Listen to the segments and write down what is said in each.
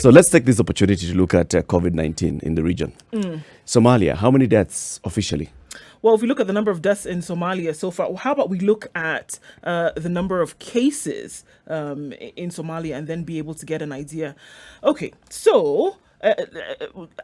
So let's take this opportunity to look at COVID-19 in the region. Somalia, how many deaths officially? Well, if we look at the number of deaths in Somalia so far, how about we look at the number of cases in Somalia and then be able to get an idea? Okay, so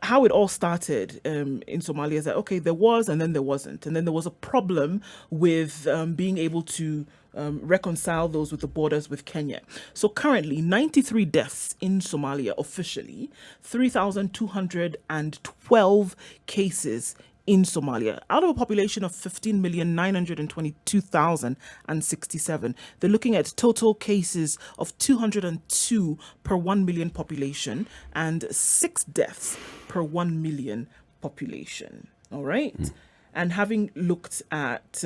how it all started in Somalia is that, okay, there was and then there wasn't. And then there was a problem with being able to reconcile those with the borders with Kenya. So currently, 93 deaths in Somalia officially, 3,212 cases in Somalia, out of a population of 15,922,067. They're looking at total cases of 202 per 1 million population and 6 deaths per 1 million population. All right. And having looked at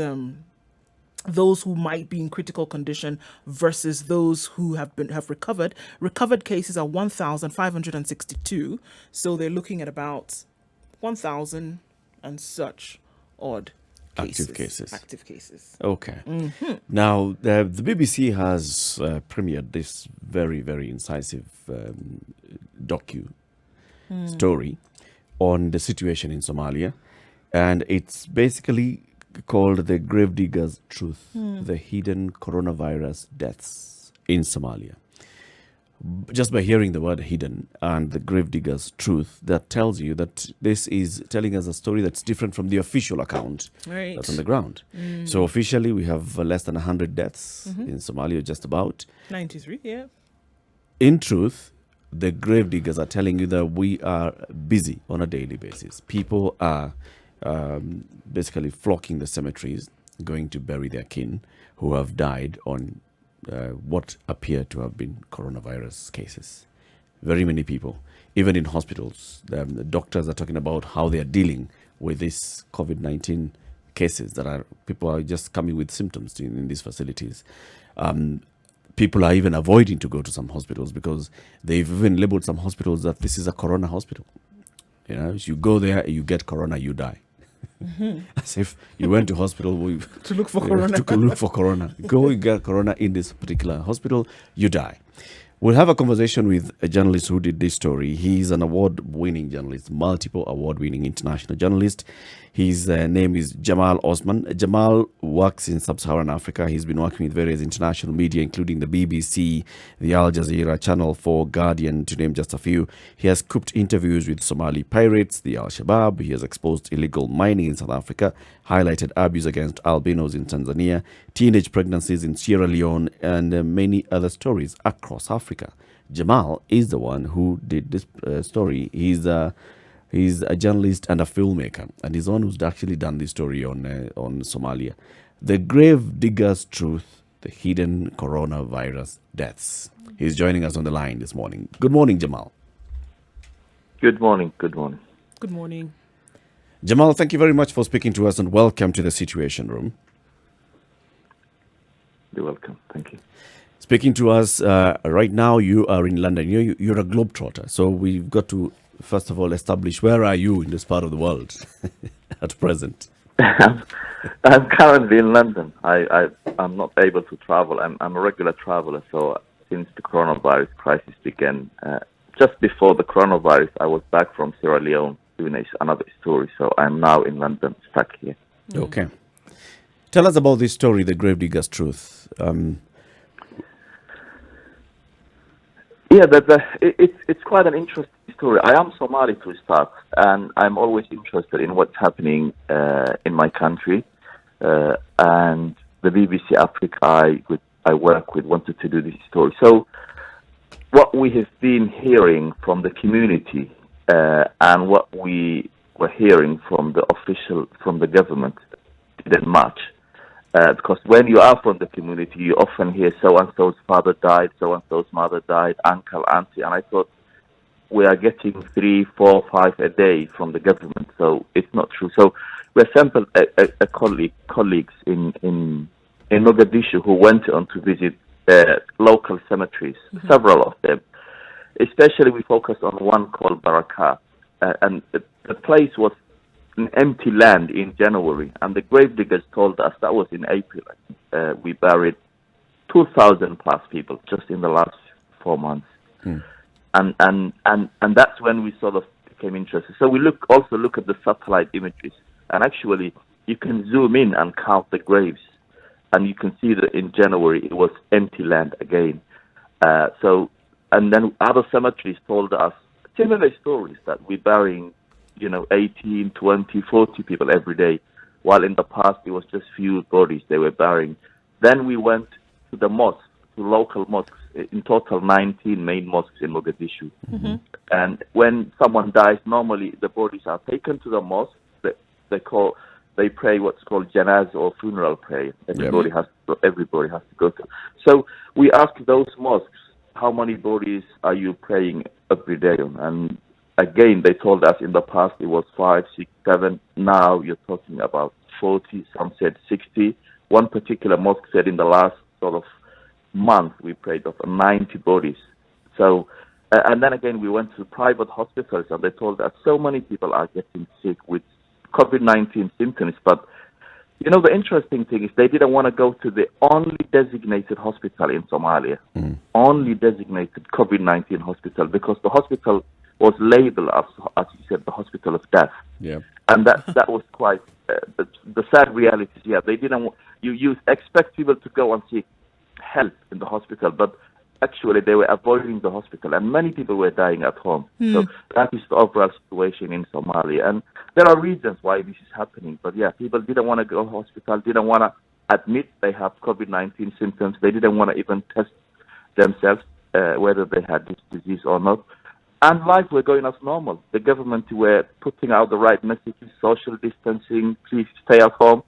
those who might be in critical condition versus those who have recovered cases are 1,562. So they're looking at about 1,000 and such odd cases. Active cases. Okay. Now, the BBC has premiered this very, very incisive story on the situation in Somalia. And it's basically called The Gravedigger's Truth, the hidden coronavirus deaths in Somalia. Just by hearing the word hidden and the Gravedigger's Truth, that tells you that this is telling us a story that's different from the official account that's on the ground. So officially, we have less than 100 deaths in Somalia, just about. 93, yeah. In truth, the gravediggers are telling you that we are busy on a daily basis. People are basically flocking the cemeteries, going to bury their kin who have died on what appear to have been coronavirus cases. Very many people, even in hospitals. The doctors are talking about how they are dealing with this COVID-19 cases people are just coming with symptoms in these facilities. People are even avoiding to go to some hospitals because they've even labeled some hospitals that this is a corona hospital. You know, if you go there, you get corona, you die. As if you went to hospital to look for corona. To look for corona. Go, you get corona in this particular hospital, you die. We'll have a conversation with a journalist who did this story. He's an award-winning journalist, multiple award-winning international journalist. His name is Jamal Osman. Jamal works in sub-Saharan Africa. He's been working with various international media, including the BBC, the Al Jazeera, Channel 4, Guardian, to name just a few. He has scooped interviews with Somali pirates, the Al-Shabaab. He has exposed illegal mining in South Africa, highlighted abuse against albinos in Tanzania, teenage pregnancies in Sierra Leone, and many other stories across Africa. Jamal is the one who did this story. He's a journalist and a filmmaker, and he's the one who's actually done this story on Somalia. The Gravedigger's Truth, the hidden coronavirus deaths. He's joining us on the line this morning. Good morning, Jamal. Good morning. Good morning. Jamal, thank you very much for speaking to us, and welcome to the Situation Room. You're welcome. Thank you. Speaking to us right now, you are in London. You're a globetrotter, so we've got to first of all establish where are you in this part of the world at present. I'm currently in London. I'm not able to travel. I'm a regular traveler. So since the coronavirus crisis began, just before the coronavirus, I was back from Sierra Leone doing another story. So I'm now in London, stuck here. Okay. Tell us about this story, The Gravedigger's Truth. Yeah, it's quite an interesting story. I am Somali to start, and I'm always interested in what's happening in my country. And the BBC Africa I work with wanted to do this story. So what we have been hearing from the community and what we were hearing from the government didn't match. Because when you are from the community, you often hear so-and-so's father died, so-and-so's mother died, uncle, auntie. And I thought, we are getting 3, 4, 5 a day from the government, so it's not true. So we assembled colleagues in Mogadishu who went on to visit local cemeteries, several of them. Especially we focused on one called Baraka. And the place was an empty land in January, and the gravediggers told us that was in April. We buried 2,000 plus people just in the last 4 months. and that's when we sort of became interested. So we also look at the satellite images, and actually you can zoom in and count the graves, and you can see that in January it was empty land again. And then other cemeteries told us similar stories that we're burying, 18, 20, 40 people every day, while in the past it was just few bodies they were burying. Then we went to the mosques, to local mosques, in total 19 main mosques in Mogadishu. Mm-hmm. And when someone dies, normally the bodies are taken to the mosque. They pray what's called janazah or funeral prayer. Everybody has to go to. So we asked those mosques, how many bodies are you praying every day on? And again, they told us in the past it was 5, 6, 7. Now you're talking about 40. Some said 60. One particular mosque said in the last sort of month we prayed of 90 bodies. So, and then again we went to private hospitals and they told us so many people are getting sick with COVID-19 symptoms. But the interesting thing is they didn't want to go to the only designated hospital in Somalia, only designated COVID-19 hospital, because the hospital was labeled as you said, the hospital of death. Yeah. And that was quite the sad reality is, they didn't. You expect people to go and seek help in the hospital, but actually they were avoiding the hospital, and many people were dying at home. So that is the overall situation in Somalia, and there are reasons why this is happening. But people didn't want to go to hospital, didn't want to admit they have COVID-19 symptoms. They didn't want to even test themselves whether they had this disease or not. And life were going as normal. The government were putting out the right messages, social distancing, please stay at home.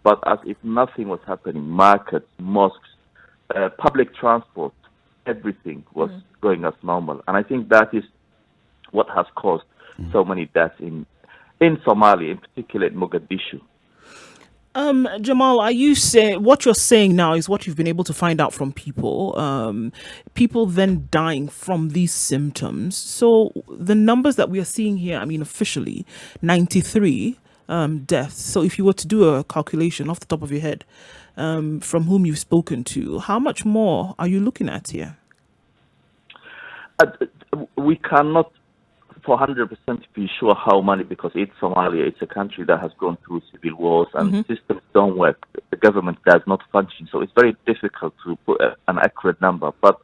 But as if nothing was happening, markets, mosques, public transport, everything was going as normal. And I think that is what has caused so many deaths in Somalia, in particular in Mogadishu. Jamal, are you saying what you're saying now is what you've been able to find out from people? People then dying from these symptoms. So the numbers that we are seeing here, officially 93 deaths. So if you were to do a calculation off the top of your head, from whom you've spoken to, how much more are you looking at here? We cannot for 100% be sure how many, because it's Somalia. It's a country that has gone through civil wars and systems don't work. The government does not function. So it's very difficult to put an accurate number. But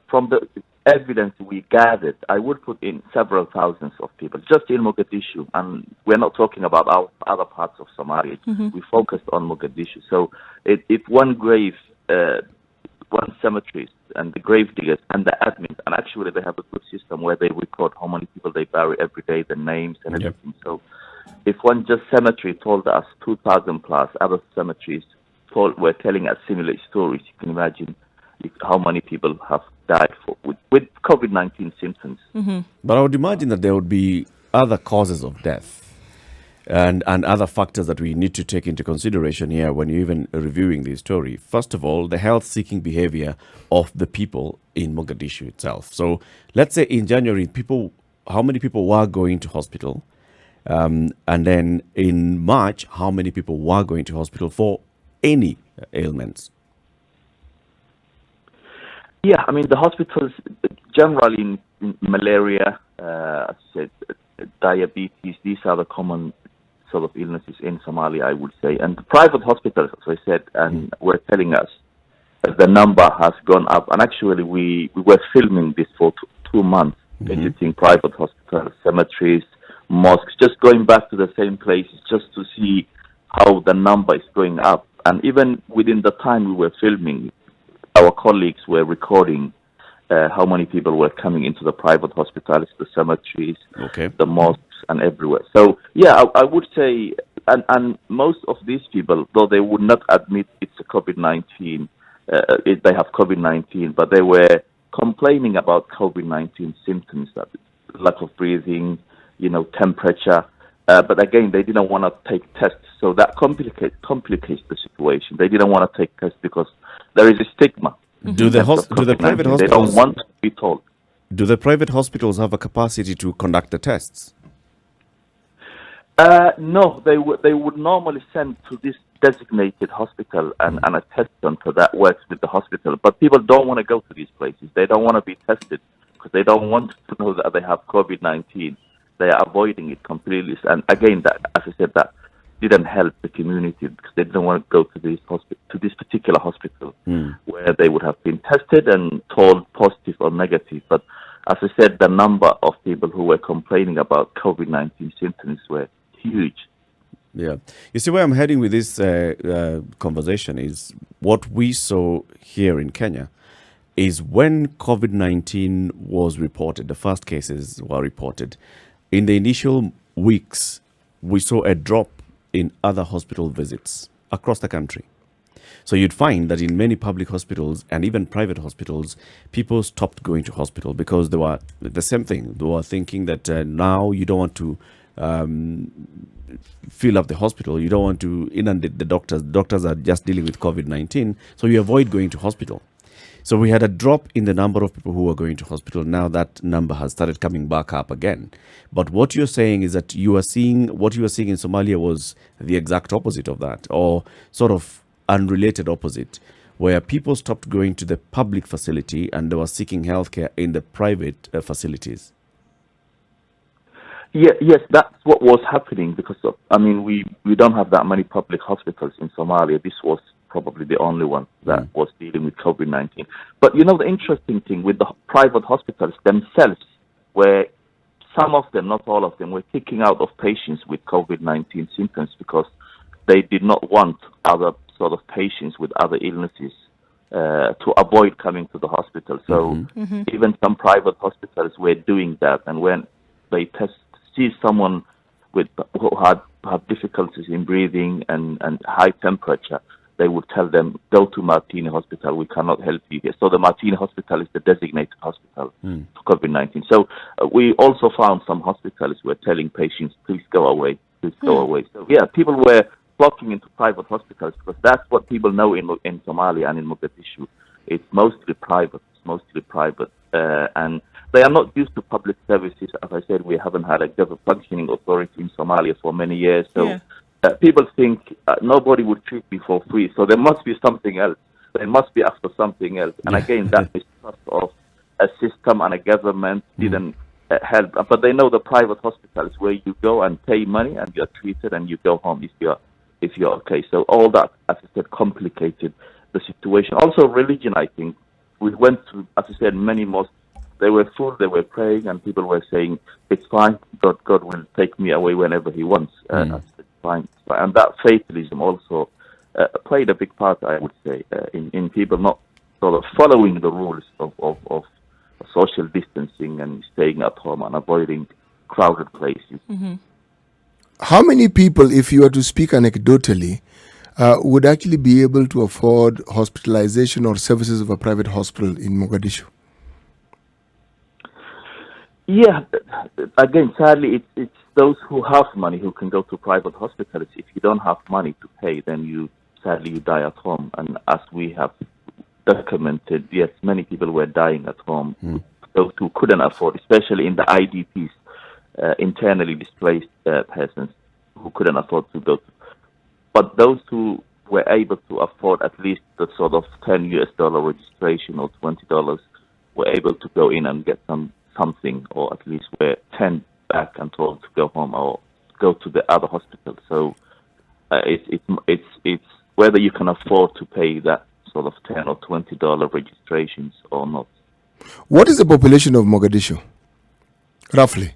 from the evidence we gathered, I would put in several thousands of people just in Mogadishu. And we're not talking about our other parts of Somalia. We focused on Mogadishu. So if one grave, one cemetery, and the grave diggers and the admins, and actually they have a good system where they record how many people they bury every day, the names and everything. So if one just cemetery told us 2,000 plus, other cemeteries were telling us similar stories, you can imagine how many people have died with COVID-19 symptoms. But I would imagine that there would be other causes of death and other factors that we need to take into consideration here when you're even reviewing this story. First of all, the health-seeking behavior of the people in Mogadishu itself. So let's say in January, how many people were going to hospital? And then in March, how many people were going to hospital for any ailments? Yeah, the hospitals generally in malaria, as I said, diabetes, these are the common sort of illnesses in Somalia, I would say. And the private hospitals, as I said, and were telling us that the number has gone up. And actually, we were filming this for 2 months, visiting private hospitals, cemeteries, mosques, just going back to the same places just to see how the number is going up. And even within the time we were filming, our colleagues were recording how many people were coming into the private hospitals, the cemeteries, the mosques, and everywhere. So, I would say, and most of these people, though they would not admit it's a COVID-19, they have COVID-19, but they were complaining about COVID-19 symptoms, that lack of breathing, temperature. But again, they didn't want to take tests, so that complicates the situation. They didn't want to take tests because there is a stigma. Do the private hospitals? They don't want to be told. Do the private hospitals have a capacity to conduct the tests? No, they would normally send to this designated hospital and a test center that works with the hospital. But people don't want to go to these places. They don't want to be tested because they don't want to know that they have COVID-19. They are avoiding it completely. And again, that, as I said, that didn't help the community because they didn't want to go to this particular hospital where they would have been tested and told positive or negative. But as I said, the number of people who were complaining about COVID-19 symptoms were huge. Yeah. You see, where I'm heading with this conversation is what we saw here in Kenya is when COVID-19 was reported, the first cases were reported, in the initial weeks, we saw a drop in other hospital visits across the country. So you'd find that in many public hospitals and even private hospitals, people stopped going to hospital because they were the same thing. They were thinking that now you don't want to fill up the hospital. You don't want to inundate the doctors. Doctors are just dealing with COVID-19. So you avoid going to hospital. So we had a drop in the number of people who were going to hospital. Now that number has started coming back up again. But what you're saying is that what you were seeing in Somalia was the exact opposite of that, or sort of unrelated opposite, where people stopped going to the public facility and they were seeking healthcare in the private facilities. Yeah, yes, that's what was happening because we don't have that many public hospitals in Somalia. This was probably the only one that was dealing with COVID-19. But the interesting thing with the private hospitals themselves, where some of them, not all of them, were kicking out of patients with COVID-19 symptoms because they did not want other sort of patients with other illnesses to avoid coming to the hospital. So even some private hospitals were doing that, and when they see someone who have difficulties in breathing and high temperature, they would tell them, go to Martini Hospital, we cannot help you here. So the Martini Hospital is the designated hospital for COVID-19. So we also found some hospitals were telling patients, please go away, please go away. So yeah, people were flocking into private hospitals because that's what people know in Somalia and in Mogadishu. It's mostly private, and they are not used to public services. As I said, we haven't had a functioning authority in Somalia for many years. So people think nobody would treat me for free. So there must be something else. They must be after something else. And again, that mistrust of a system and a government didn't help. But they know the private hospitals where you go and pay money and you're treated and you go home if you're okay. So all that, as I said, complicated the situation. Also religion, I think. We went to, as I said, many mosques. They were full, they were praying, and people were saying, it's fine, God will take me away whenever he wants. It's fine. And that fatalism also played a big part, I would say, in people not sort of following the rules of social distancing and staying at home and avoiding crowded places. How many people, if you were to speak anecdotally, would actually be able to afford hospitalization or services of a private hospital in Mogadishu? Yeah, again, sadly, it's those who have money who can go to private hospitals. If you don't have money to pay, then sadly you die at home. And as we have documented, yes, many people were dying at home. Those who couldn't afford, especially in the IDPs, internally displaced persons who couldn't afford to go to. But those who were able to afford at least the sort of $10 registration or $20 were able to go in and get something, or at least were 10 back and told to go home or go to the other hospital. So it's whether you can afford to pay that sort of $10 or $20 registrations or not. What is the population of Mogadishu, roughly?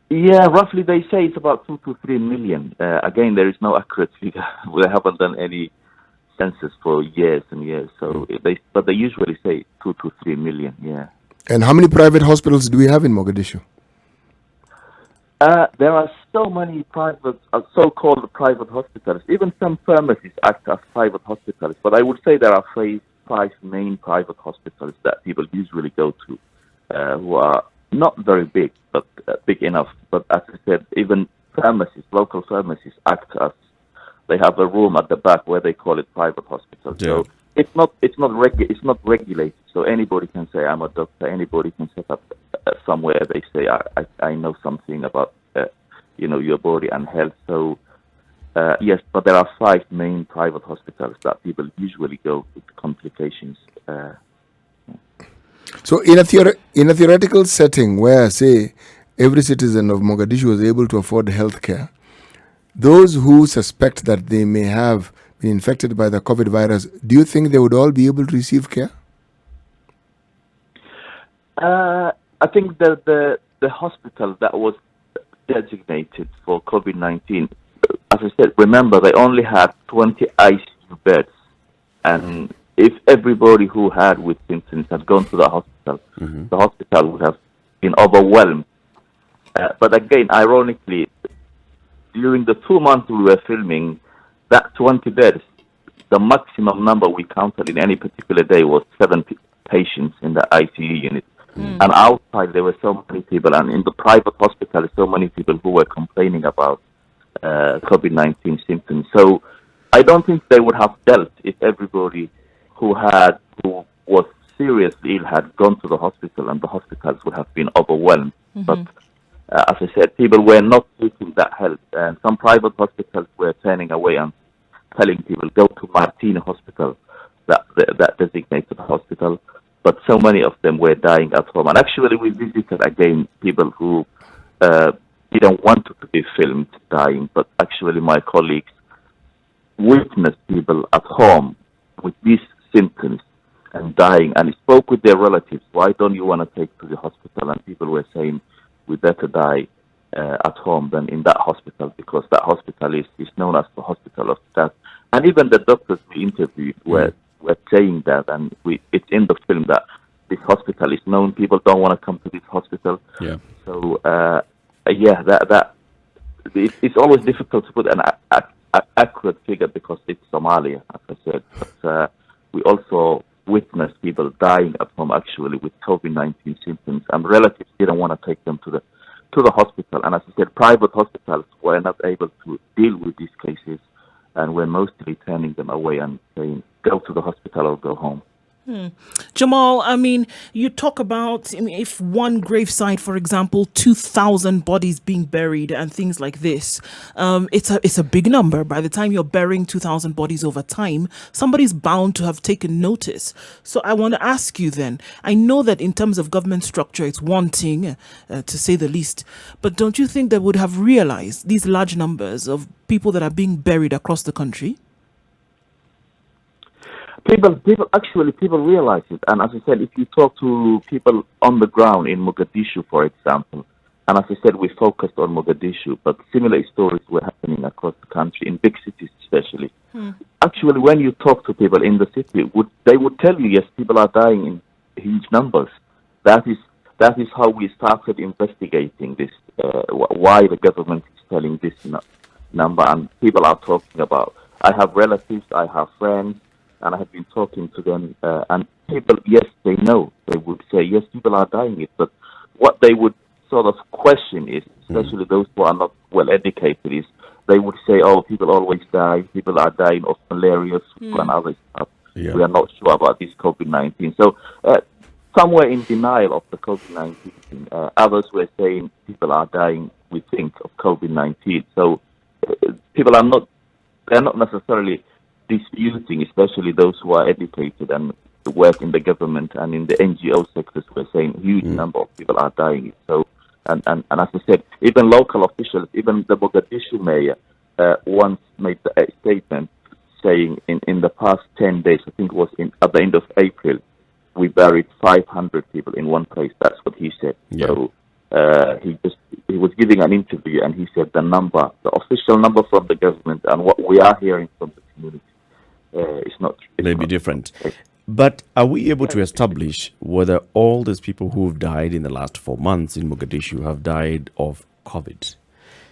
Yeah, roughly they say it's about 2 to 3 million. Again, there is no accurate figure. We haven't done any census for years and years. So they usually say 2 to 3 million. Yeah. And how many private hospitals do we have in Mogadishu? There are so many private, so-called private hospitals. Even some pharmacies act as private hospitals. But I would say there are five main private hospitals that people usually go to, who are not very big, but big enough. But as I said, even pharmacies, local pharmacies, act as they have a room at the back where they call it private hospital. Yeah. So it's not regulated. So anybody can say I'm a doctor. Anybody can set up somewhere. They say I know something about your body and health. So yes, but there are 5 main private hospitals that people usually go with complications. So, in a theoretical setting where, say, every citizen of Mogadishu was able to afford health care, those who suspect that they may have been infected by the COVID virus, do you think they would all be able to receive care? I think the hospital that was designated for COVID-19, as I said, remember they only had 20 ICU beds, and if everybody who had with symptoms had gone to the hospital, the hospital would have been overwhelmed. But again, ironically, during the 2 months we were filming, that 20 beds, the maximum number we counted in any particular day was 7 patients in the ICU unit. And outside there were so many people, and in the private hospital, so many people who were complaining about COVID-19 symptoms. So I don't think they would have dealt if everybody who was seriously ill had gone to the hospital, and the hospitals would have been overwhelmed. But as I said, people were not seeking that help, and some private hospitals were turning away and telling people go to Martini Hospital, that designated hospital. But so many of them were dying at home. And actually, we visited again people who didn't want to be filmed dying, but actually my colleagues witnessed people at home with these symptoms and dying, and spoke with their relatives. Why don't you want to take to the hospital? And people were saying, we better die at home than in that hospital, because that hospital is known as the hospital of death. And even the doctors we interviewed were saying that, and it's in the film that this hospital is known. People don't want to come to this hospital. Yeah. So it's always difficult to put an accurate figure because it's Somalia, as I said. But we also witnessed people dying at home actually with COVID-19 symptoms, and relatives didn't want to take them to the hospital. And as I said, private hospitals were not able to deal with these cases, and we're mostly turning them away and saying, go to the hospital or go home. Jamal, I mean, you talk about if one gravesite, for example, 2,000 bodies being buried and things like this. It's a big number. By the time you're burying 2,000 bodies over time, somebody's bound to have taken notice. So I want to ask you then, I know that in terms of government structure, it's one thing, to say the least. But don't you think they would have realized these large numbers of people that are being buried across the country? People realize it. And as I said, if you talk to people on the ground in Mogadishu, for example, and as I said, we focused on Mogadishu, but similar stories were happening across the country, in big cities especially. Actually, when you talk to people in the city, they would tell you, yes, people are dying in huge numbers. That is how we started investigating this, why the government is telling this number, and people are talking about. I have relatives, I have friends, and I have been talking to them, and people, yes, they know. They would say, yes, people are dying, but what they would sort of question is, especially those who are not well educated, is they would say, oh, people always die. People are dying of malaria and other stuff. Yeah. We are not sure about this COVID-19. So somewhere in denial of the COVID-19, others were saying people are dying, we think, of COVID-19. So people are not, they're not necessarily disputing, especially those who are educated and work in the government and in the NGO sectors, were saying huge number of people are dying. So, and as I said, even local officials, even the Mogadishu mayor, once made a statement saying in the past 10 days, I think it was at the end of April, we buried 500 people in one place. That's what he said. Yeah. So he was giving an interview, and he said the official number from the government and what we are hearing from the community, it's not. Maybe different. But are we able to establish whether all these people who've died in the last 4 months in Mogadishu have died of COVID?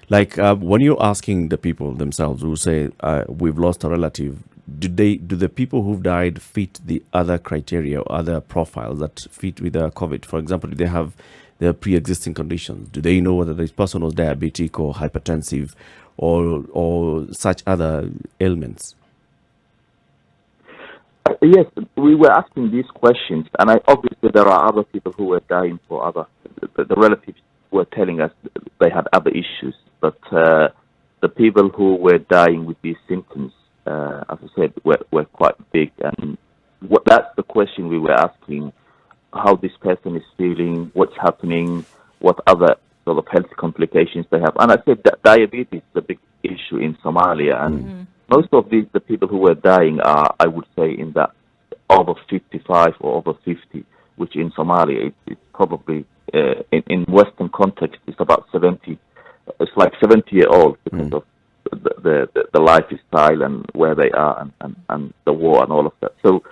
Like when you're asking the people themselves who say we've lost a relative, do the people who've died fit the other criteria or other profiles that fit with the COVID? For example, do they have their pre-existing conditions? Do they know whether this person was diabetic or hypertensive or such other ailments? Yes, we were asking these questions, and obviously there are other people who were dying for other. The relatives were telling us they had other issues, but the people who were dying with these symptoms, as I said, were quite big, and that's the question we were asking. how this person is feeling, what's happening, what other sort of health complications they have. And I said that diabetes is a big issue in Somalia, and most of the people who were dying are, I would say, in that over 55 or over 50, which in Somalia it's probably in Western context it's about 70. It's like 70-year-old because of the lifestyle and where they are and the war and all of that. So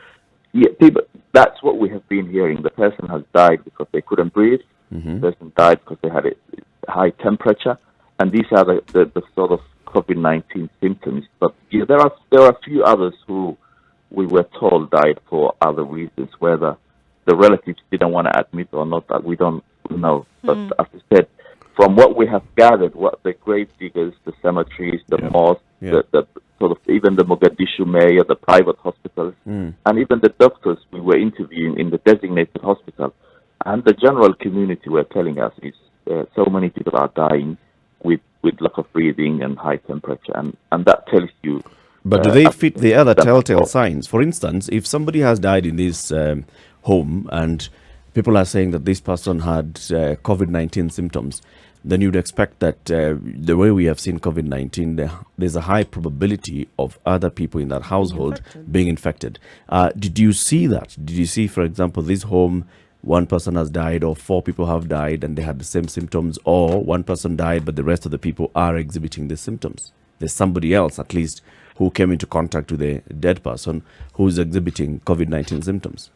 yeah, people, that's what we have been hearing. The person has died because they couldn't breathe. The person died because they had a high temperature, and these are the sort of COVID-19 symptoms. But yeah, there are a few others who we were told died for other reasons, whether the relatives didn't want to admit or not, that we don't know. But as I said, from what we have gathered, what the grave diggers, the cemeteries, the mosques, the sort of even the Mogadishu mayor, the private hospitals, and even the doctors we were interviewing in the designated hospital, and the general community were telling us is so many people are dying with lack of breathing and high temperature, and that tells you. But do they fit the other telltale signs? For instance, if somebody has died in this home and people are saying that this person had COVID-19 symptoms, then you'd expect that the way we have seen COVID-19, there's a high probability of other people in that household being infected. Did you see that? Did you see, for example, this home, one person has died or 4 people have died and they had the same symptoms, or one person died but the rest of the people are exhibiting the symptoms? There's somebody else, at least, who came into contact with a dead person who is exhibiting COVID-19 symptoms.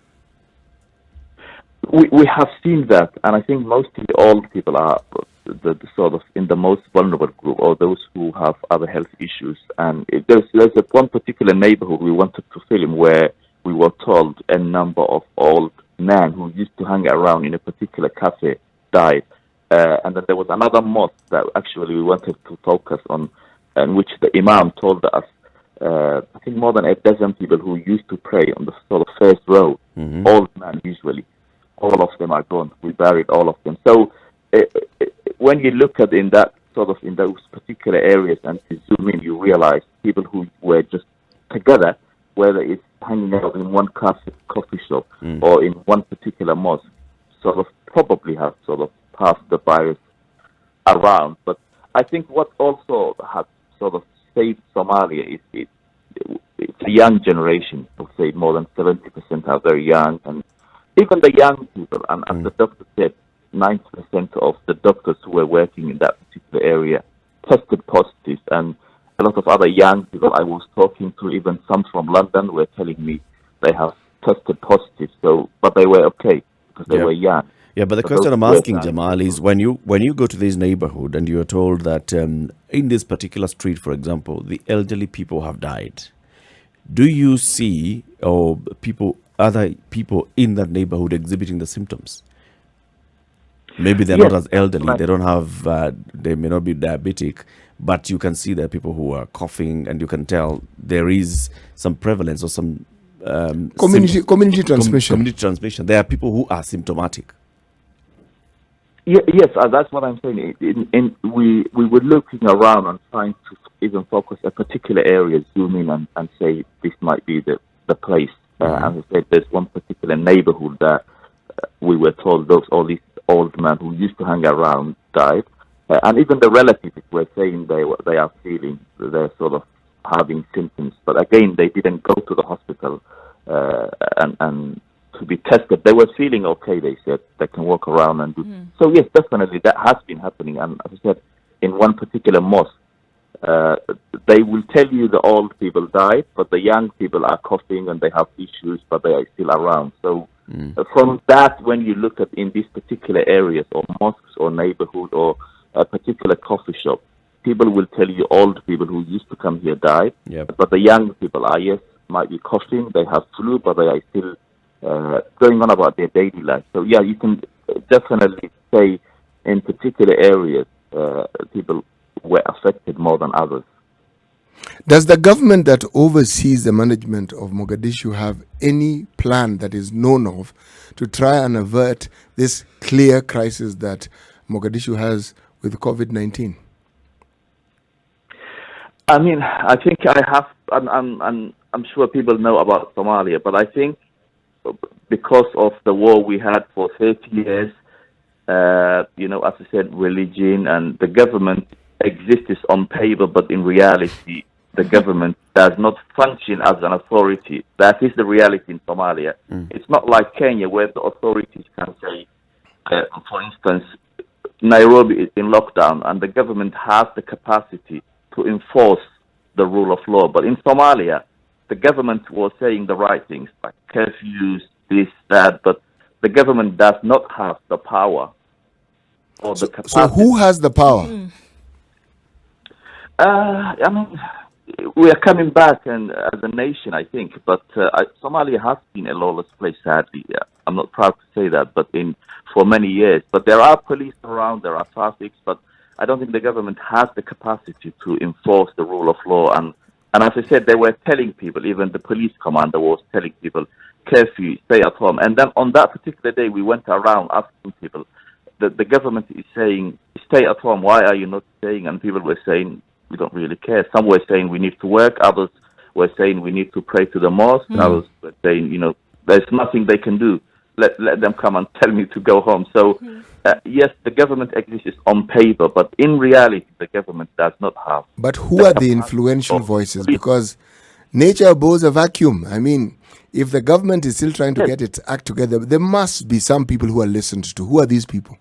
We have seen that, and I think mostly old people are the sort of in the most vulnerable group, or those who have other health issues. And there's one particular neighborhood we wanted to film where we were told a number of old men who used to hang around in a particular cafe died. And then there was another mosque that actually we wanted to focus on, in which the imam told us, I think more than a dozen people who used to pray on the sort of first row, old men usually, all of them are gone. We buried all of them. So when you look at in that sort of in those particular areas and you zoom in, you realize people who were just together, whether it's hanging out in one coffee shop or in one particular mosque, sort of probably have sort of passed the virus around. But I think what also has sort of saved Somalia is it's a young generation. I would say more than 70% are very young, and even the young people, and as the doctor said, 90% of the doctors who were working in that particular area tested positive, and a lot of other young people I was talking to, even some from London, were telling me they have tested positive. So, but they were okay because they were young. Yeah, but the question I'm asking, Jamal, is when you go to this neighborhood and you are told that in this particular street, for example, the elderly people have died, do you see other people in that neighborhood exhibiting the symptoms? Maybe they're not as elderly, they don't have, they may not be diabetic, but you can see there are people who are coughing, and you can tell there is some prevalence or some community transmission. Mm. Community transmission. There are people who are symptomatic. Yes, that's what I'm saying. We were looking around and trying to even focus a particular area, zoom in and say this might be the place. As I said, there's one particular neighborhood that we were told all these old men who used to hang around died, and even the relatives were saying they are feeling, they're sort of having symptoms, but again they didn't go to the hospital and to be tested. They were feeling okay. They said they can walk around and do. So yes, definitely that has been happening. And as I said, in one particular mosque, they will tell you the old people died, but the young people are coughing and they have issues, but they are still around. So from that, when you look at in these particular areas or mosques or neighborhood or a particular coffee shop, people will tell you old people who used to come here died, but the young people are, yes, might be coughing, they have flu, but they are still going on about their daily life. So yeah, you can definitely say in particular areas people were affected more than others. Does the government that oversees the management of Mogadishu have any plan that is known of to try and avert this clear crisis that Mogadishu has with COVID-19? I mean, I think I have, I'm sure people know about Somalia, but I think because of the war we had for 30 years, as I said, religion and the government exists on paper, but in reality, the government does not function as an authority. That is the reality in Somalia. It's not like Kenya, where the authorities can say, for instance, Nairobi is in lockdown, and the government has the capacity to enforce the rule of law. But in Somalia, the government was saying the right things, like curfews, this, that, but the government does not have the power or the capacity. So who has the power? I mean, we are coming back and as a nation, I think, but Somalia has been a lawless place, sadly. I'm not proud to say that, but for many years. But there are police around, there are traffics, but I don't think the government has the capacity to enforce the rule of law. And as I said, they were telling people, even the police commander was telling people, curfew, stay at home. And then on that particular day, we went around asking people, the government is saying, stay at home, why are you not staying? And people were saying, we don't really care. Some were saying we need to work, others were saying we need to pray to the mosque, others were saying, there's nothing they can do. Let them come and tell me to go home. So, yes, the government exists on paper, but in reality, the government does not have. But who are the influential voices? Because nature abhors a vacuum. I mean, if the government is still trying to get its act together, there must be some people who are listened to. Who are these people?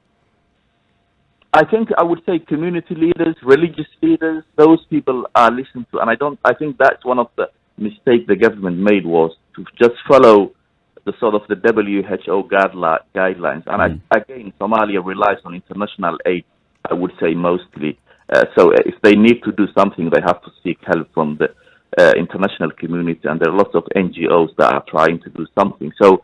I think I would say community leaders, religious leaders, those people are listened to. And I think that's one of the mistakes the government made, was to just follow the sort of the WHO guidelines. And again, Somalia relies on international aid, I would say mostly. So if they need to do something, they have to seek help from the international community. And there are lots of NGOs that are trying to do something. So,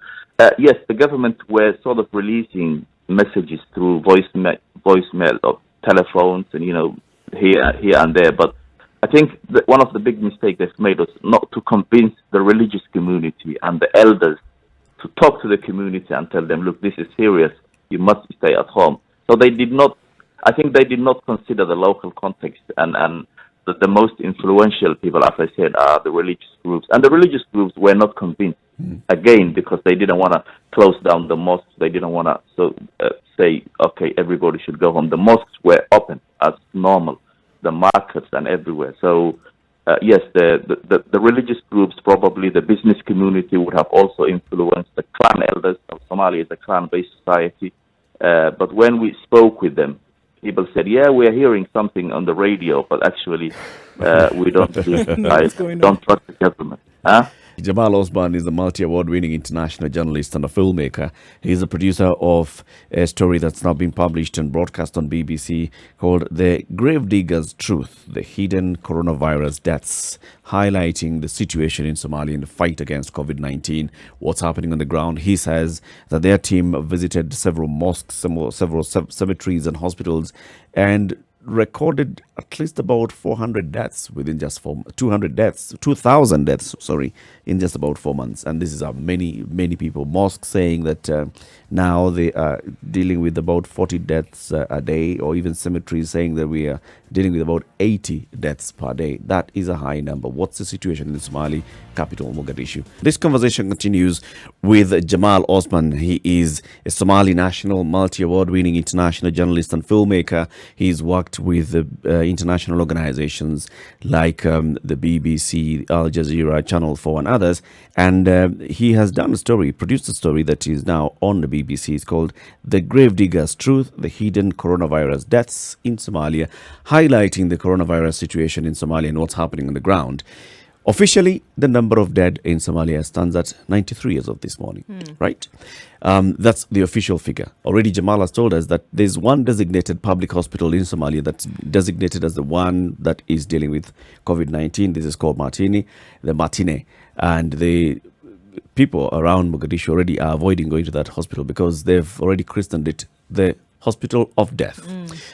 yes, the government were sort of releasing messages through voicemail or telephones and, here and there. But I think that one of the big mistakes they've made was not to convince the religious community and the elders to talk to the community and tell them, look, this is serious, you must stay at home. So they did not consider the local context, and the most influential people, as I said, are the religious groups. And the religious groups were not convinced, again, because they didn't want to close down the mosques. They didn't want to say, okay, everybody should go home. The mosques were open as normal, the markets and everywhere. So, yes, the religious groups, probably the business community would have also influenced the clan elders. Somalia is a clan-based society. But when we spoke with them, people said, yeah, we're hearing something on the radio, but actually we don't trust the government. Huh? Jamal Osman is a multi-award-winning international journalist and a filmmaker. He's a producer of a story that's now been published and broadcast on BBC called The Gravedigger's Truth, The Hidden Coronavirus Deaths, highlighting the situation in Somalia in the fight against COVID-19, what's happening on the ground. He says that their team visited several mosques, several cemeteries and hospitals, and recorded at least about 400 deaths within just 2,000 deaths, in just about 4 months. And this is many people. Mosques saying that now they are dealing with about 40 deaths a day, or even cemeteries saying that we are dealing with about 80 deaths per day. That is a high number. What's the situation in the Somali capital, Mogadishu? This conversation continues with Jamal Osman. He is a Somali national, multi-award-winning international journalist and filmmaker. He's worked with international organizations like the BBC, Al Jazeera, Channel 4 and others. And he has done produced a story that is now on the BBC. It's called The Gravedigger's Truth, The Hidden Coronavirus Deaths in Somalia, highlighting the coronavirus situation in Somalia and what's happening on the ground. Officially, the number of dead in Somalia stands at 93 as of this morning, right? That's the official figure. Already Jamal has told us that there's one designated public hospital in Somalia that's designated as the one that is dealing with COVID-19. This is called Martine. And the people around Mogadishu already are avoiding going to that hospital because they've already christened it the hospital of death.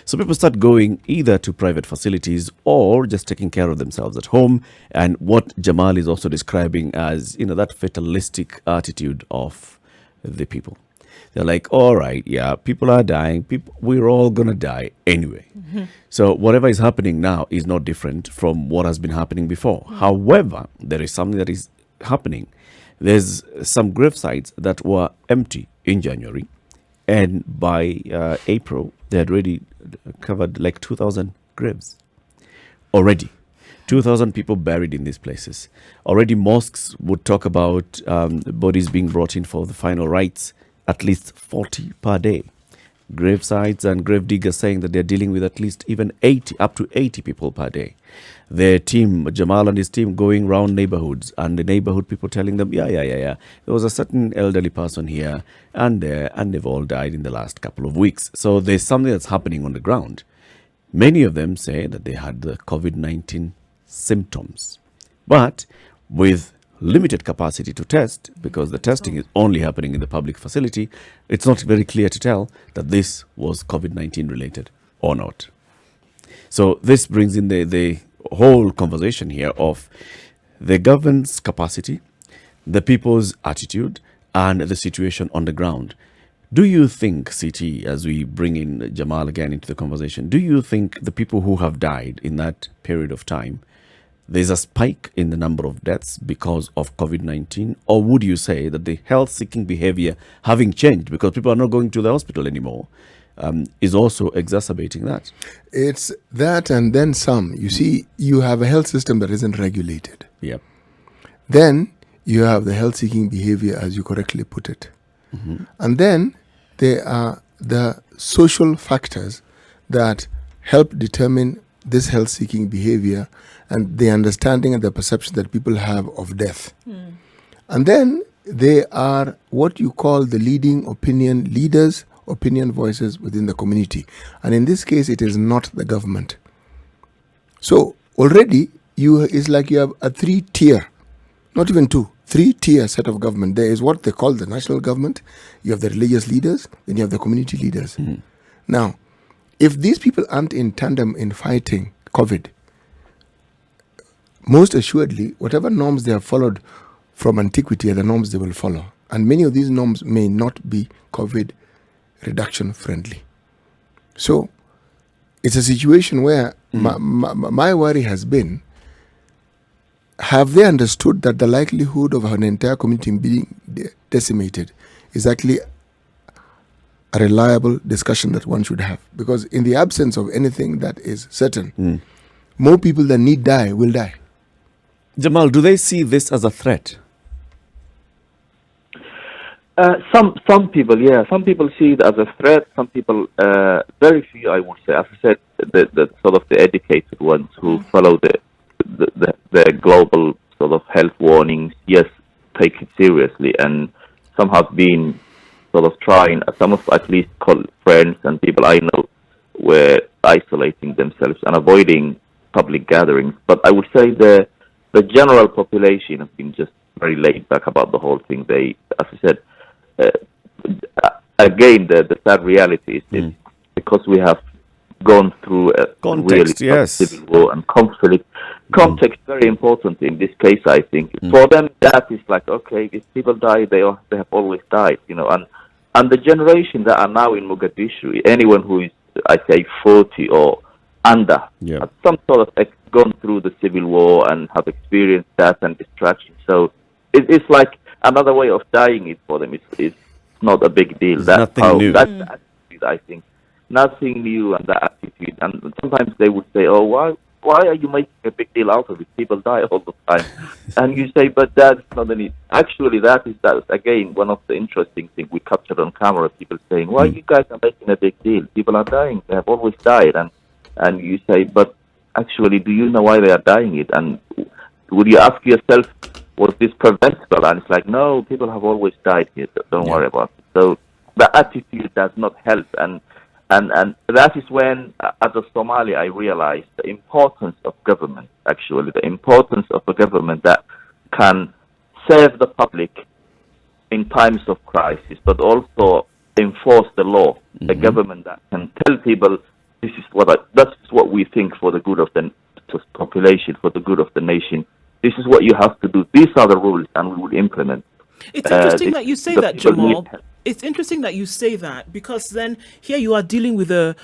So people start going either to private facilities or just taking care of themselves at home. And what Jamal is also describing as, that fatalistic attitude of the people. They're like, all right, yeah, people are dying. We're all going to die anyway. So whatever is happening now is not different from what has been happening before. However, there is something that is happening There's some grave sites that were empty in January, and by April, they had already covered like 2,000 graves. Already. 2,000 people buried in these places. Already mosques would talk about bodies being brought in for the final rites, at least 40 per day. Grave sites and grave diggers saying that they're dealing with at least even 80, up to 80 people per day. Their team, Jamal and his team, going around neighborhoods, and the neighborhood people telling them, yeah. There was a certain elderly person here and there, and they've all died in the last couple of weeks. So there's something that's happening on the ground. Many of them say that they had the COVID-19 symptoms, but with limited capacity to test, because the testing is only happening in the public facility, it's not very clear to tell that this was COVID-19 related or not. So this brings in the whole conversation here of the government's capacity, the people's attitude, and the situation on the ground. Do you think, CT, as we bring in Jamal again into the conversation, do you think the people who have died in that period of time, there's a spike in the number of deaths because of COVID-19? Or would you say that the health-seeking behavior having changed because people are not going to the hospital anymore is also exacerbating that? It's that and then some. You see, you have a health system that isn't regulated. Yep. Then you have the health-seeking behavior, as you correctly put it. Mm-hmm. And then there are the social factors that help determine this health-seeking behavior and the understanding and the perception that people have of death. And then they are what you call the leading opinion leaders, opinion voices within the community. And in this case, it is not the government. So already, it's like you have a three-tier, not even two, three-tier set of government. There is what they call the national government. You have the religious leaders, then you have the community leaders. Mm-hmm. Now, if these people aren't in tandem in fighting COVID, most assuredly, whatever norms they have followed from antiquity are the norms they will follow. And many of these norms may not be COVID reduction friendly. So it's a situation where my worry has been, have they understood that the likelihood of an entire community being decimated is actually a reliable discussion that one should have? Because in the absence of anything that is certain, more people than need die will die. Jamal, do they see this as a threat? Some people, yeah. Some people see it as a threat. Some people, very few, I would say. As I said, the sort of the educated ones who follow the global sort of health warnings, yes, take it seriously. And some have been sort of trying, some of at least friends and people I know were isolating themselves and avoiding public gatherings. But I would say the general population has been just very laid back about the whole thing. They, as I said, again, the sad reality is because we have gone through a context, really yes, civil war and conflict. Context very important in this case, I think. For them, that is like, okay, if people die, they have always died, you know. And the generation that are now in Mogadishu, anyone who is, I say, 40 or under, have some sort of gone through the civil war and have experienced that and destruction. So it's like another way of dying it for them. It's not a big deal. That's nothing new. That's the attitude, I think. Nothing new, and that attitude. And sometimes they would say, oh, why are you making a big deal out of it? People die all the time. And you say, but that's not any... Actually, that is again, one of the interesting things we captured on camera, people saying, why you guys are making a big deal? People are dying. They have always died. And you say, but actually, do you know why they are dying it? And would you ask yourself, was this preventable? And it's like, no, people have always died here. Don't worry about it. So the attitude does not help. And that is when, as a Somali, I realized the importance of government, actually, the importance of a government that can serve the public in times of crisis, but also enforce the law. A government that can tell people, this is what we think for the good of the population, for the good of the nation. This is what you have to do. These are the rules, and we will implement. It's interesting that you say that, Jamal. It's interesting that you say that, because then here you are dealing with a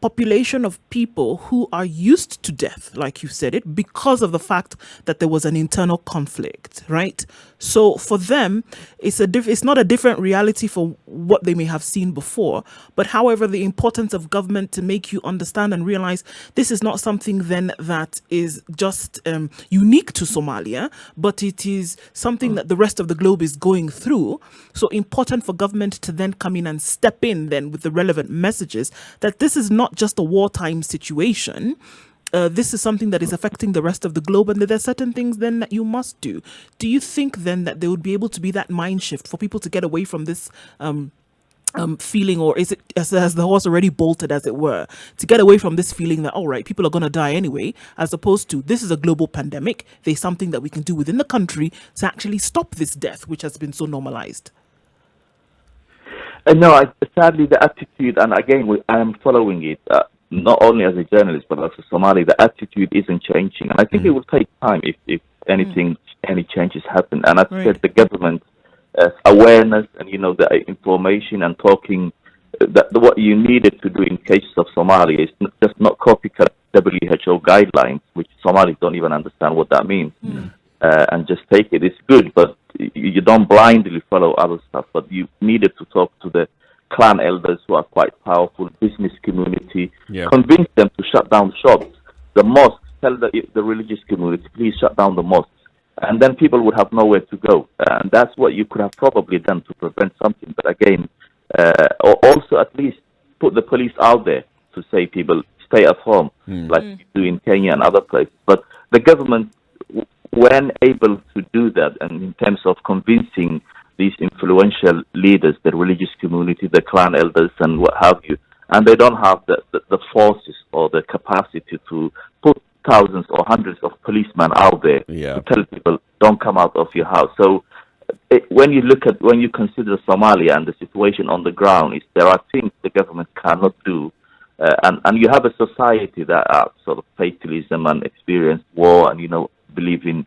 population of people who are used to death, like you said it, because of the fact that there was an internal conflict, right? So for them, it's not a different reality for what they may have seen before. But however, the importance of government to make you understand and realize this is not something then that is just unique to Somalia, but it is something that the rest of the globe is going through. So important for government to then come in and step in then with the relevant messages that this is not just a wartime situation. This is something that is affecting the rest of the globe, and there are certain things then that you must do. Do you think then that there would be able to be that mind shift for people to get away from this feeling, or is it as the horse already bolted, as it were, to get away from this feeling that, all right, people are going to die anyway, as opposed to this is a global pandemic, there's something that we can do within the country to actually stop this death, which has been so normalized? No, sadly, the attitude, and again, I am following it, not only as a journalist, but as a Somali, the attitude isn't changing. And I think it will take time if anything, any changes happen. And as I said, the government awareness and, the information and talking, that what you needed to do in cases of Somalia is just not copycat WHO guidelines, which Somalis don't even understand what that means. And just take it. It's good, but you don't blindly follow other stuff. But you needed to talk to the clan elders who are quite powerful, business community, convince them to shut down shops, the mosques, tell the religious community, please shut down the mosques. And then people would have nowhere to go. And that's what you could have probably done to prevent something. But again, or also at least put the police out there to say people stay at home, like you do in Kenya and other places. But the government, when able to do that, and in terms of convincing these influential leaders, the religious community, the clan elders, and what have you, and they don't have the forces or the capacity to put thousands or hundreds of policemen out there to tell people, don't come out of your house. So when you consider Somalia and the situation on the ground, there are things the government cannot do. And you have a society that are sort of fatalism and experience war and, believe in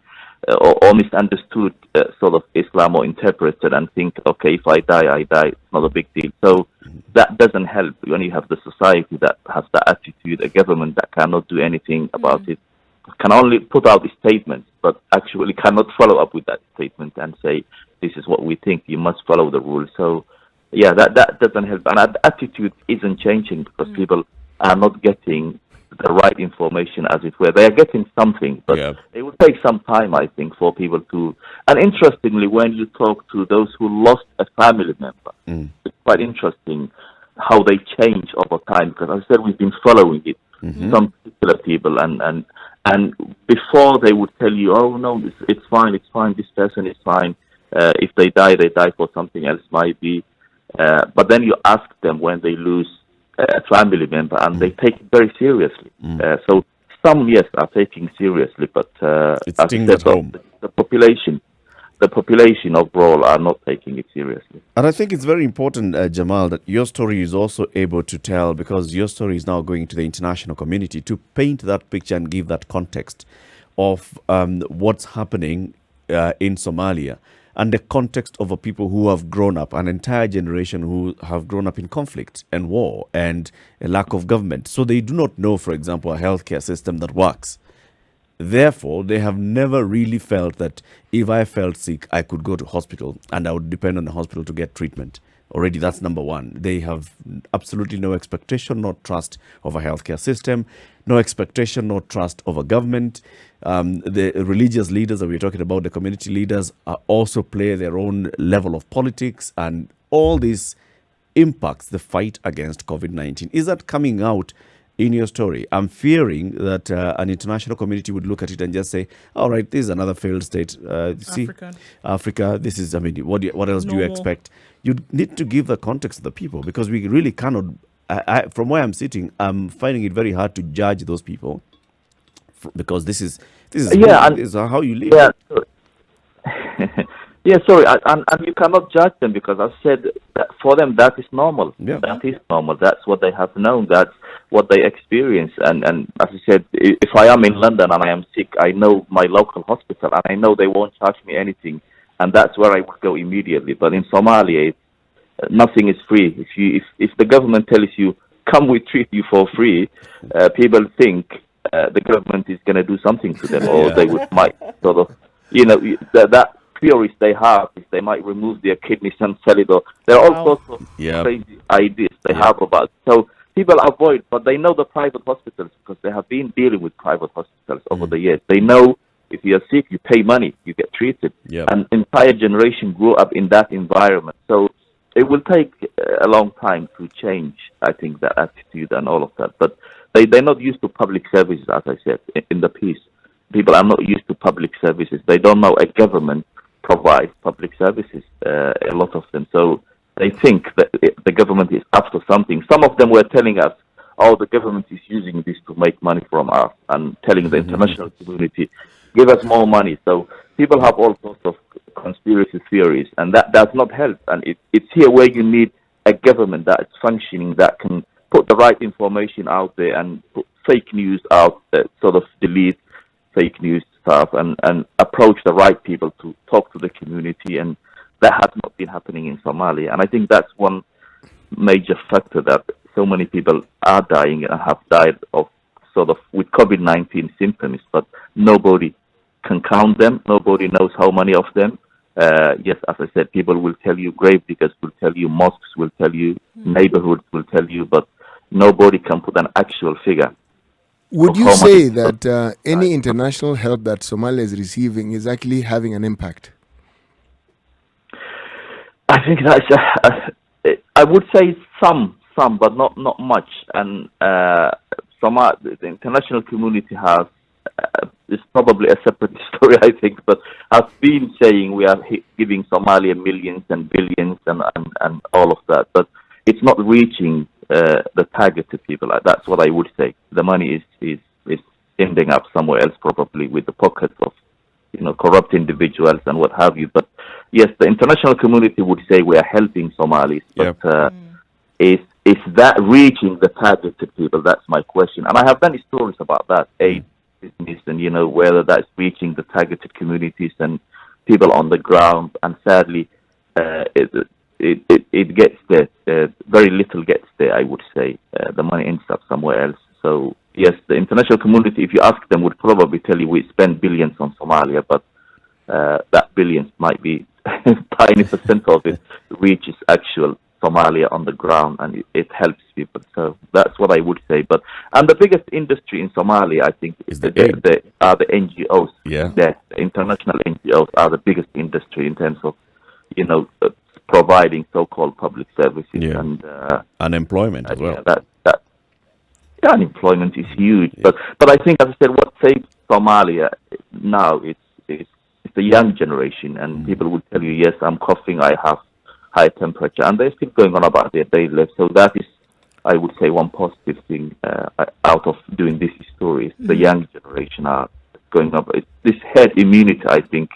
or misunderstood sort of Islam, or interpreted and think, okay, if I die, I die. It's not a big deal. So that doesn't help when you have the society that has that attitude, a government that cannot do anything about it, can only put out statements, but actually cannot follow up with that statement and say, this is what we think, you must follow the rules. So, yeah, that doesn't help. And that attitude isn't changing because people are not getting the right information, as it were. They are getting something, but it will take some time, I think, for people to... And interestingly, when you talk to those who lost a family member, it's quite interesting how they change over time, because as I said, we've been following it, some particular people, and before they would tell you, oh, no, it's fine, this person is fine. If they die for something else, might be. But then you ask them when they lose a family member, and they take it very seriously. So some, yes, are taking seriously, but it's stings at home. The population overall are not taking it seriously. And I think it's very important, Jamal, that your story is also able to tell, because your story is now going to the international community, to paint that picture and give that context of what's happening in Somalia, and the context of a people who have grown up, an entire generation who have grown up in conflict and war and a lack of government. So they do not know, for example, a healthcare system that works. Therefore, they have never really felt that if I felt sick, I could go to hospital and I would depend on the hospital to get treatment. Already, that's number one. They have absolutely no expectation, no trust of a healthcare system, no expectation, no trust of a government. The religious leaders that we're talking about, the community leaders, also play their own level of politics, and all this impacts the fight against COVID-19. Is that coming out in your story? I'm fearing that an international community would look at it and just say, all right, this is another failed state. Africa, this is, what else do you expect? You need to give the context to the people, because we really cannot, from where I'm sitting, I'm finding it very hard to judge those people, because this is how you live. Yeah, yeah, sorry, and you cannot judge them, because I said that for them that is normal. Yeah. That is normal. That's what they have known. That's what they experience. And as I said, if I am in London and I am sick, I know my local hospital, and I know they won't charge me anything, and that's where I would go immediately. But in Somalia, nothing is free. If the government tells you, come, we treat you for free, people think the government is going to do something to them, or they might sort of, that theories they have is they might remove their kidneys and sell it. Or there are all sorts of crazy ideas they have about. So people avoid, but they know the private hospitals because they have been dealing with private hospitals over the years. They know if you're sick, you pay money, you get treated. And entire generation grew up in that environment. So it will take a long time to change, I think, that attitude and all of that. But they're not used to public services, as I said, in the piece. People are not used to public services. They don't know a government provides public services, a lot of them. So they think that the government is after something. Some of them were telling us, oh, the government is using this to make money from us, and telling the international community, give us more money. So people have all sorts of conspiracy theories, and that does not help. And it's here where you need a government that is functioning, that can put the right information out there and put fake news out, sort of delete fake news stuff, and approach the right people to talk to the community. And that has not been happening in Somalia. And I think that's one major factor that so many people are dying and have died of sort of with COVID-19 symptoms, but nobody can count them. Nobody knows how many of them. Yes, as I said, people will tell you, grave diggers will tell you, mosques will tell you, neighborhoods will tell you, but nobody can put an actual figure. Would you say that any international help that Somalia is receiving is actually having an impact? I think that's, I would say some, but not much. And the international community has, it's probably a separate story, I think, but has been saying we are giving Somalia millions and billions and all of that, but it's not reaching the targeted people. That's what I would say. The money is ending up somewhere else, probably with the pockets of corrupt individuals and what have you. But yes, the international community would say we are helping Somalis, but is that reaching the targeted people? That's my question. And I have many stories about that, aid business, and whether that's reaching the targeted communities and people on the ground. And sadly, it gets there. Very little gets there, I would say. The money ends up somewhere else. So yes, the international community, if you ask them, would probably tell you we spend billions on Somalia, but that billions might be tiny percent of it reaches actual Somalia on the ground, and it helps people. So that's what I would say. And the biggest industry in Somalia, I think, are the NGOs. Yeah. The international NGOs are the biggest industry in terms of, providing so-called public services and unemployment as well. Unemployment is huge. But I think, as I said, what saves Somalia now it's the young generation, and people will tell you, yes, I'm coughing, I have high temperature, and they're still going on about their daily life. So that is, I would say, one positive thing out of doing this story. The young generation are going up. This herd immunity, I think,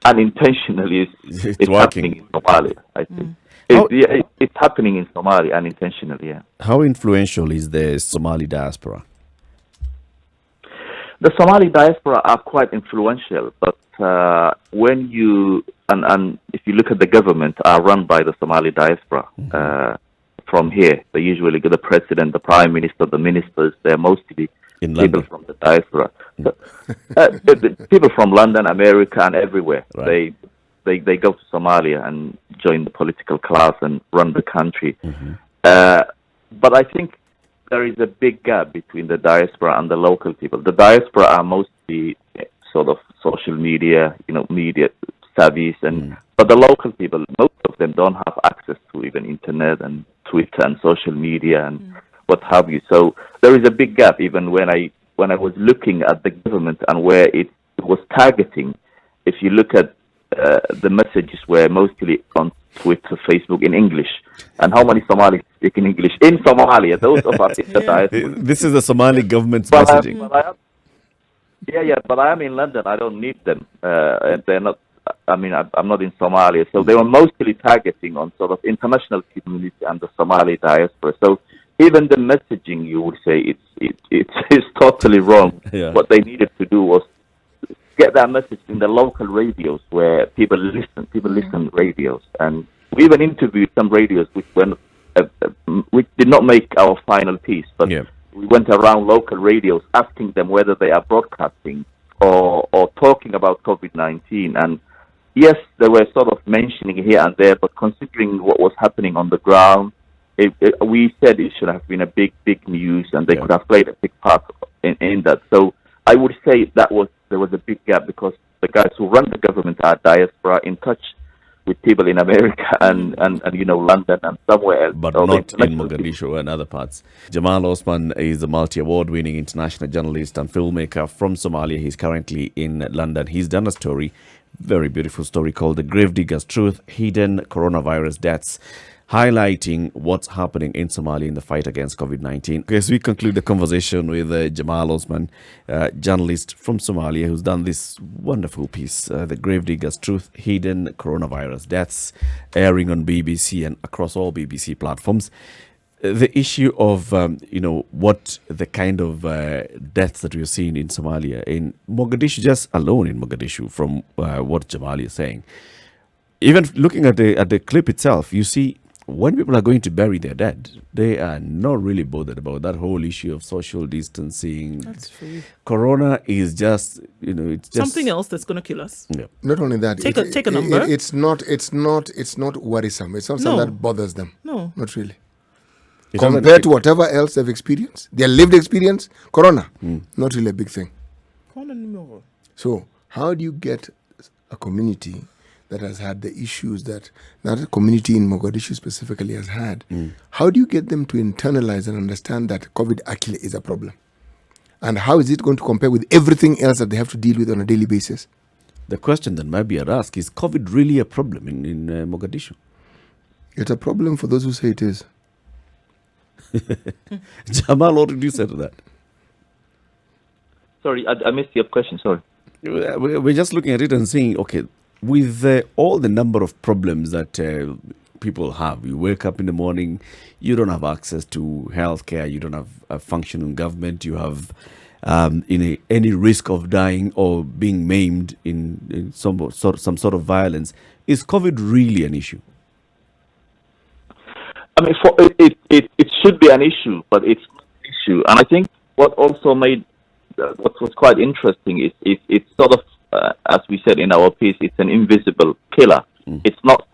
unintentionally it's happening in Somalia, I think. It's happening in Somalia unintentionally, yeah. How influential is the Somali diaspora? The Somali diaspora are quite influential, but when you, and if you look at the government, are run by the Somali diaspora. From here, they usually get the president, the prime minister, the ministers. They're mostly people from the diaspora. People from London, America, and everywhere. Right. They go to Somalia and join the political class and run the country. But I think there is a big gap between the diaspora and the local people. The diaspora are mostly sort of social media, media savvies, but the local people, most of them don't have access to even internet and Twitter and social media and what have you. So there is a big gap. Even when I was looking at the government and where it was targeting, if you look at the messages were mostly on Twitter, Facebook in English. And how many Somalis speak in English in Somalia? Those of us in the diaspora. This is the Somali government's messaging. But I am in London. I don't need them. And they're not. I'm not in Somalia. So they were mostly targeting on sort of international community and the Somali diaspora. So even the messaging, you would say, it's totally wrong. What they needed to do was get that message in the local radios where people listen radios, and We even interviewed some radios which did not make our final piece, but we went around local radios asking them whether they are broadcasting or talking about COVID-19. And yes, they were sort of mentioning here and there, but considering what was happening on the ground, we said it should have been a big news, and they could have played a big part in that. So I would say there was a big gap, because the guys who run the government are Diaspora, in touch with people in America and London and somewhere else. But not in Mogadishu and other parts. Jamal Osman is a multi-award-winning international journalist and filmmaker from Somalia. He's currently in London. He's done a story, very beautiful story, called The Gravedigger's Truth, Hidden Coronavirus Deaths, highlighting what's happening in Somalia in the fight against COVID-19. As we conclude the conversation with Jamal Osman, journalist from Somalia, who's done this wonderful piece, The Gravedigger's Truth, Hidden Coronavirus Deaths, airing on BBC and across all BBC platforms. The issue of, what the kind of deaths that we're seeing in Somalia, in Mogadishu, just alone in Mogadishu, from what Jamal is saying. Even looking at the clip itself, you see, when people are going to bury their dead, they are not really bothered about that whole issue of social distancing. That's free. Corona is just, it's just something else that's going to kill us. Yeah. Not only that, take a number. It's not worrisome. It's not something that bothers them. No, not really. It's Compared to whatever else they've experienced, their lived experience, Corona, not really a big thing. So how do you get a community that has had the issues that a community in Mogadishu specifically has had? How do you get them to internalize and understand that COVID actually is a problem? And how is it going to compare with everything else that they have to deal with on a daily basis? The question that might be asked is, COVID really a problem in Mogadishu? It's a problem for those who say it is. Jamal, what did you say to that? Sorry, I missed your question, sorry. We're just looking at it and saying, okay, with all the number of problems that people have, you wake up in the morning, you don't have access to healthcare, you don't have a functioning government, you have any risk of dying or being maimed in some sort of violence. Is COVID really an issue? I mean, it should be an issue, but it's not an issue. And I think what also made what was quite interesting is it's sort of, as we said in our piece, it's an invisible killer. It's not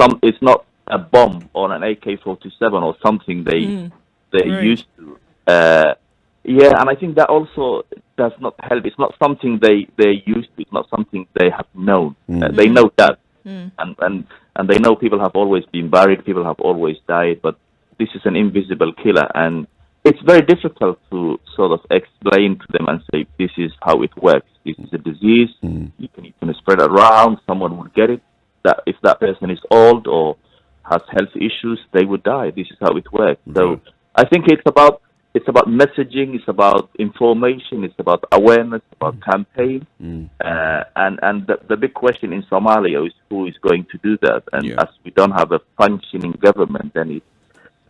a bomb or an AK-47 or something they're used to. And I think that also does not help. It's not something they're used to. It's not something they have known. They know that, and they know people have always been buried, people have always died, but this is an invisible killer, and it's very difficult to sort of explain to them and say, this is how it works. This is a disease. You can spread it around. Someone would get it. That if that person is old or has health issues, they would die. This is how it works. So I think it's about messaging. It's about information. It's about awareness. About campaign. And the big question in Somalia is who is going to do that. And as we don't have a functioning government, then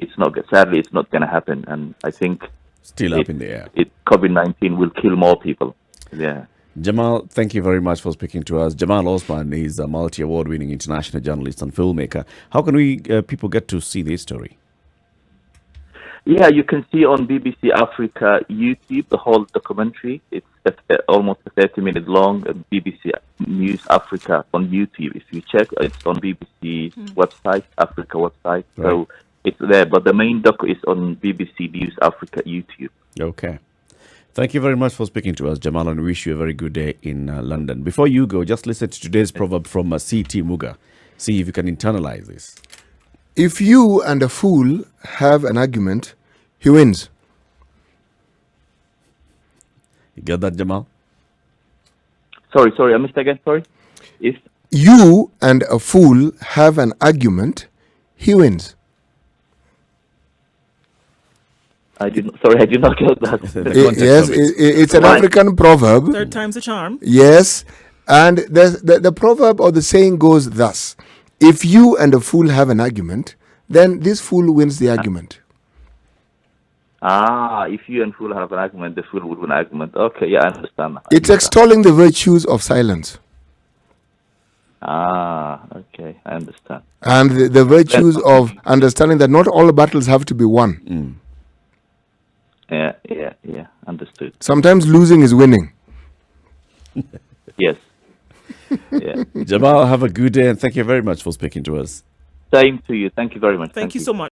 it's not going to happen. And I think still up in the air. COVID-19 will kill more people. Yeah. Jamal, thank you very much for speaking to us. Jamal Osman is a multi-award-winning international journalist and filmmaker. How can people get to see this story? Yeah, you can see on BBC Africa YouTube the whole documentary. It's almost 30 minutes long. BBC News Africa on YouTube. If you check, it's on BBC website, Africa website. Right. So it's there, but the main doc is on BBC News Africa YouTube. Okay. Thank you very much for speaking to us, Jamal, and we wish you a very good day in London. Before you go, just listen to today's proverb from C.T. Muga. See if you can internalize this. If you and a fool have an argument, he wins. You get that, Jamal? Sorry, I missed again, sorry. If you and a fool have an argument, he wins. I did not get that. Yes, it's an African proverb. Third time's a charm. Yes, and the proverb or the saying goes thus: if you and a fool have an argument, then this fool wins the argument. If you and fool have an argument, the fool would win an argument. Okay, yeah, I understand. It's extolling the virtues of silence. Okay. Okay, I understand. And the virtues of understanding that not all battles have to be won. Yeah, understood. Sometimes losing is winning. Yes. Yeah. Jamal, have a good day and thank you very much for speaking to us. Same to you. Thank you very much. Thank you so much.